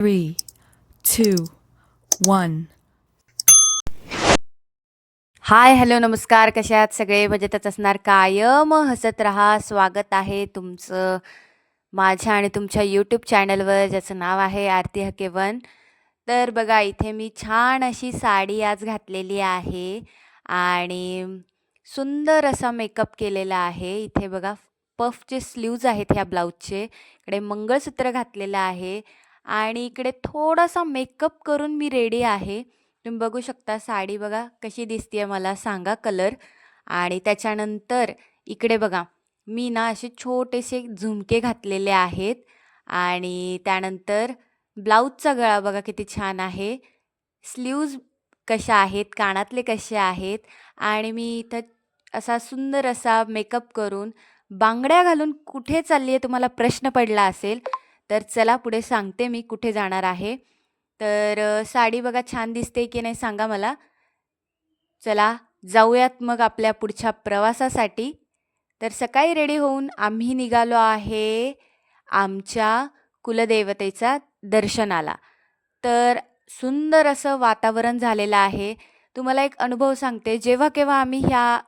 3, 2, 1. हाय, hello, नमस्कार. कशा आहात सगळे? मजेतच असणार. कायम हसत राहा. स्वागत आहे तुमचं माझ्या आणि तुमच्या यूट्यूब चॅनलवर, ज्याचं नाव आहे आरती हकेवन. तर बघा, इथे मी छान अशी साडी आज घातलेली आहे आणि सुंदर असा मेकअप केलेला आहे. इथे बघा, पफचे स्लीव्ज आहेत ह्या ब्लाऊजचे. इकडे मंगळसूत्र घातलेलं आहे आणि इकडे थोडासा मेकअप करून मी रेडी आहे. तुम्ही बघू शकता साडी बघा कशी दिसतीये, मला सांगा कलर. आणि त्याच्यानंतर इकडे बघा, मी ना असे छोटेसे झुमके घातलेले आहेत आणि त्यानंतर ब्लाऊजचा गळा बघा किती छान आहे. स्लीव्ज कशा आहेत, कानातले कसे आहेत आणि मी इथं असा सुंदर असा मेकअप करून बांगड्या घालून कुठे चालली आहे तुम्हाला प्रश्न पडला असेल. तर चला पुढे सांगते मी कुठे जाणार आहे. तर साडी बघा छान दिसते की नाही सांगा मला. चला जाऊयात मग आपल्या पुढच्या प्रवासासाठी. तर सकाळी रेडी होऊन आम्ही निघालो आहे आमच्या कुलदेवतेच्या दर्शनाला. तर सुंदर असं वातावरण झालेलं आहे. तुम्हाला एक अनुभव सांगते, जेव्हा केव्हा आम्ही ह्या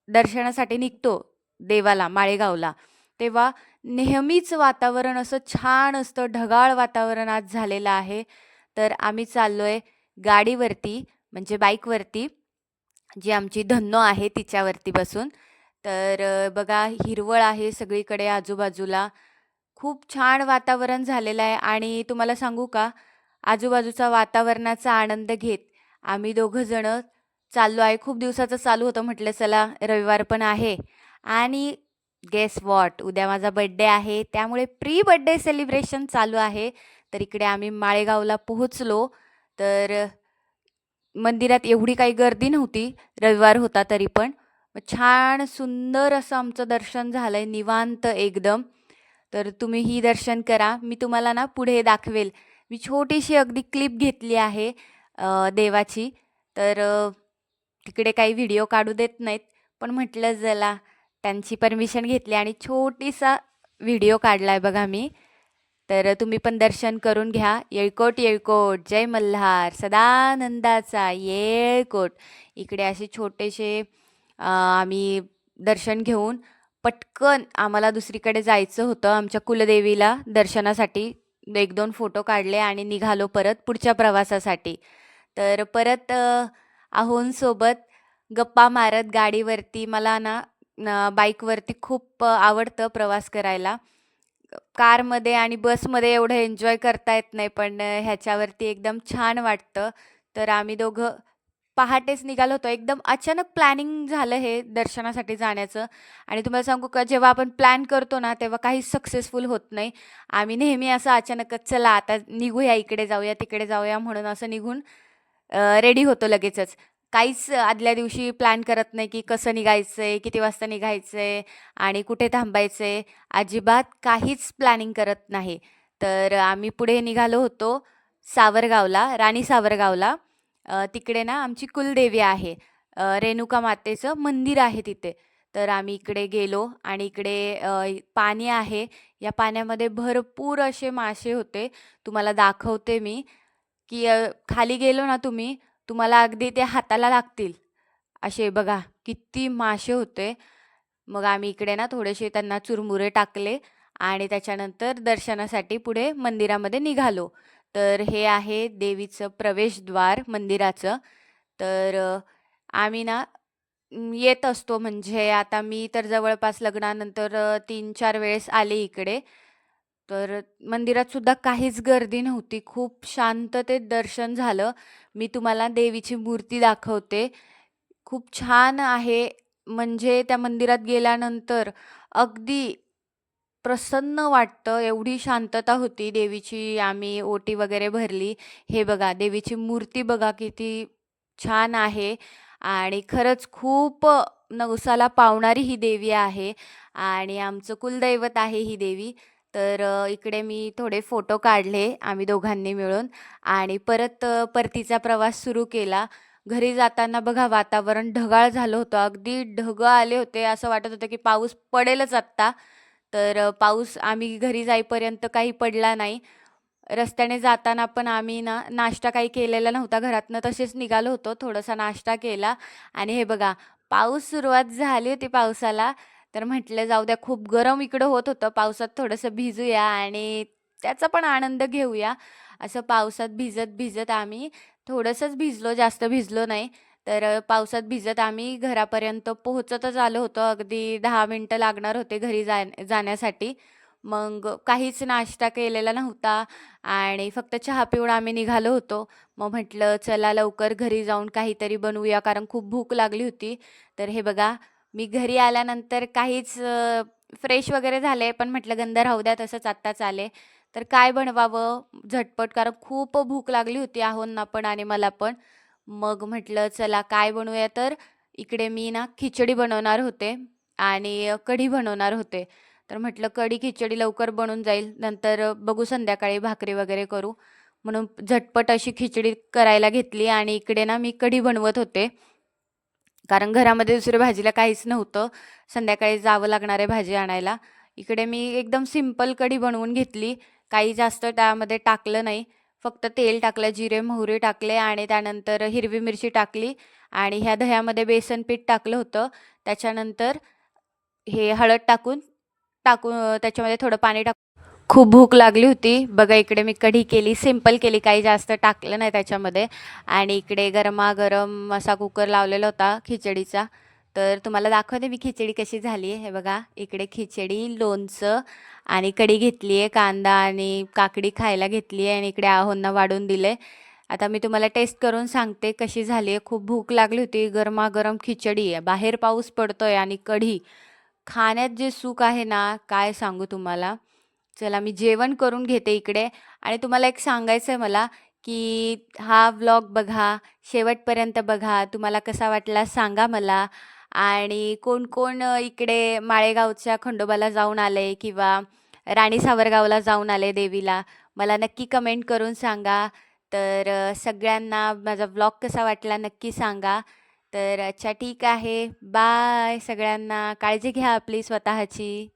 दर्शनासाठी निघतो देवाला, माळेगावला, तेव्हा नेहमीच वातावरण असं छान असतं. ढगाळ वातावरण आज झालेलं आहे. तर आम्ही चाललोय गाडीवरती, म्हणजे बाईकवरती, जी आमची धन्नो आहे तिच्यावरती बसून. तर बघा हिरवळ आहे सगळीकडे आजूबाजूला. खूप छान वातावरण झालेलं आहे आणि तुम्हाला सांगू का, आजूबाजूचा वातावरणाचा आनंद घेत आम्ही दोघं जणं चाललो आहे. खूप दिवसाचं चालू होतं, म्हटलं चला रविवार पण आहे आणि गेस वॉट, उद्या माझा बड्डे आहे, त्यामुळे प्री बड्डे सेलिब्रेशन चालू आहे. तर इकडे आम्ही माळेगावला पोहोचलो. तर मंदिरात एवढी काही गर्दी नव्हती, रविवार होता तरी पण. छान सुंदर असं आमचं दर्शन झालंय, निवांत एकदम. तर तुम्हीही दर्शन करा. मी तुम्हाला ना पुढे दाखवेल. मी छोटीशी अगदी क्लिप घेतली आहे देवाची. तर तिकडे काही व्हिडिओ काढू देत नाहीत, पण म्हटलं चला त्यांची परमिशन घेतली आणि छोटीसा व्हिडिओ काढलाय बघा मी. तर तुम्ही पण दर्शन करून घ्या. येळकोट येळकोट, जय मल्हार, सदानंदाचा येळकोट. इकडे असे छोटेसे आम्ही दर्शन घेऊन पटकन आम्हाला दुसरीकडे जायचं होतं आमच्या कुलदेवीला दर्शनासाठी. 1-2 फोटो काढले आणि निघालो परत पुढच्या प्रवासासाठी. तर परत आहोंसोबत गप्पा मारत गाडीवरती, मला ना बाईकवरती खूप आवडतं प्रवास करायला. कारमध्ये आणि बसमध्ये एवढं एन्जॉय करता येत नाही, पण ह्याच्यावरती एकदम छान वाटतं. तर आम्ही दोघं पहाटेच निघालो होतो. एकदम अचानक प्लॅनिंग झालं हे दर्शनासाठी जाण्याचं. आणि तुम्हाला सांगू का, जेव्हा आपण प्लॅन करतो ना, तेव्हा काहीच सक्सेसफुल होत नाही. आम्ही नेहमी असं अचानकच चला आता निघूया, इकडे जाऊया, तिकडे जाऊया म्हणून असं निघून रेडी होतो लगेचच. काहीच आदल्या दिवशी प्लॅन करत नाही, की कसं निघायचंय, किती वाजता निघायचंय आणि कुठे थांबायचंय. अजिबात काहीच प्लॅनिंग करत नाही. तर आम्ही पुढे निघालो होतो सावरगावला, राणी सावरगावला. तिकडे ना आमची कुलदेवी आहे. रेणुका मातेचं मंदिर आहे तिथे. तर आम्ही इकडे गेलो आणि इकडे पाणी आहे. या पाण्यामध्ये भरपूर असे मासे होते. तुम्हाला दाखवते मी, की खाली गेलो ना तुम्ही, तुम्हाला अगदी ते हाताला लागतील. असे बघा किती मासे होते. मग आम्ही इकडे ना थोडेसे त्यांना चुरमुरे टाकले आणि त्याच्यानंतर दर्शनासाठी पुढे मंदिरामध्ये निघालो. तर हे आहे देवीचं प्रवेशद्वार मंदिराचं. तर आम्ही ना येत असतो, म्हणजे आता मी तर जवळपास लग्नानंतर 3-4 वेळेस आले इकडे. तर मंदिरात सुद्धा काहीच गर्दी नव्हती. खूप शांततेत दर्शन झालं. मी तुम्हाला देवीची मूर्ती दाखवते. खूप छान आहे. म्हणजे त्या मंदिरात गेल्यानंतर अगदी प्रसन्न वाटतं. एवढी शांतता होती देवीची. आम्ही ओटी वगैरे भरली. हे बघा देवीची मूर्ती बघा किती छान आहे आणि खरंच खूप नवसाला पावणारी ही देवी आहे आणि आमचं कुलदैवत आहे ही देवी. तर इकडे मी थोडे फोटो काढले आम्ही दोघांनी मिळून आणि परत परतीचा प्रवास सुरू केला. घरी जाताना बघा वातावरण ढगाळ झालं होतं. अगदी ढगं आले होते. असं वाटत होतं की पाऊस पडेलच आत्ता. तर पाऊस आम्ही घरी जाईपर्यंत काही पडला नाही. रस्त्याने जाताना पण आम्ही ना नाश्ता काही केलेला नव्हता घरातनं, तसेच निघालो होतो. थोडासा नाश्ता केला आणि हे बघा पाऊस सुरुवात झाली होती पावसाला, तर म्हटलं जाऊ द्या खूप गरम इकडं होत होतं, पावसात थोडंसं भिजूया आणि त्याचा पण आनंद घेऊया. असं पावसात भिजत-भिजत आम्ही थोडंसंच भिजलो, जास्त भिजलो नाही. तर पावसात भिजत आम्ही घरापर्यंत पोहोचतच आलो होतो. अगदी 10 मिनिटं लागणार होते घरी जाण्यासाठी. मग काहीच नाश्ता केलेला नव्हता आणि फक्त चहा पिऊन आम्ही निघालो होतो. मग म्हटलं चला लवकर घरी जाऊन काहीतरी बनवूया कारण खूप भूक लागली होती. तर हे बघा मी घरी आल्यानंतर काहीच फ्रेश वगैरे झाले, पण म्हटलं गंध राहू द्या तसंच आत्ताच आले. तर काय बनवावं झटपट कारण खूप भूक लागली होती आहोंना पण आणि मला पण. मग म्हटलं चला काय बनवूया तर इकडे मी ना खिचडी बनवणार होते आणि कढी बनवणार होते. तर म्हटलं कढी खिचडी लवकर बनून जाईल. नंतर बघू संध्याकाळी भाकरी वगैरे करू. म्हणून झटपट अशी खिचडी करायला घेतली आणि इकडे ना मी कढी बनवत होते. कारण घरामध्ये दुसऱ्या भाजीला काहीच नव्हतं. संध्याकाळी जावं लागणार आहे भाजी आणायला. इकडे मी एकदम सिंपल कढी बनवून घेतली. काही जास्त त्यामध्ये टाकलं नाही. फक्त तेल टाकलं, जिरे, मोहरी टाकले आणि त्यानंतर हिरवी मिरची टाकली आणि ह्या दह्यामध्ये बेसन पीठ टाकलं होतं. त्याच्यानंतर हे हळद टाकून त्याच्यामध्ये थोडं पाणी टाकून खूप भूक लागली होती. बघा इकडे मी कढी केली, सिंपल केली, काही जास्त टाकलं नाही त्याच्यामध्ये आणि इकडे गरमागरम असा कुकर लावलेला होता खिचडीचा. तर तुम्हाला दाखवते मी खिचडी कशी झाली आहे. हे बघा इकडे खिचडी, लोणचं आणि कढी घेतली आहे, कांदा आणि काकडी खायला घेतली आहे आणि इकडे आहोंना वाढून दिले. आता मी तुम्हाला टेस्ट करून सांगते कशी झाली आहे. खूप भूक लागली होती. गरमागरम खिचडी आहे, बाहेर पाऊस पडतोय आणि कढी खाण्यात जे सुख आहे ना, काय सांगू तुम्हाला. चला मी जेवण करून घेते इकडे आणि तुम्हाला एक सांगायचं आहे मला, की हा व्लॉग बघा, शेवटपर्यंत बघा. तुम्हाला कसा वाटला सांगा मला आणि कोण-कोण इकडे माळेगावच्या खंडोबाला जाऊन आले किंवा राणी सावरगावला जाऊन आले देवीला, मला नक्की कमेंट करून सांगा. तर सगळ्यांना माझा व्लॉग कसा वाटला नक्की सांगा. तर अच्छा ठीक आहे. बाय सगळ्यांना. काळजी घ्या आपली स्वतःची.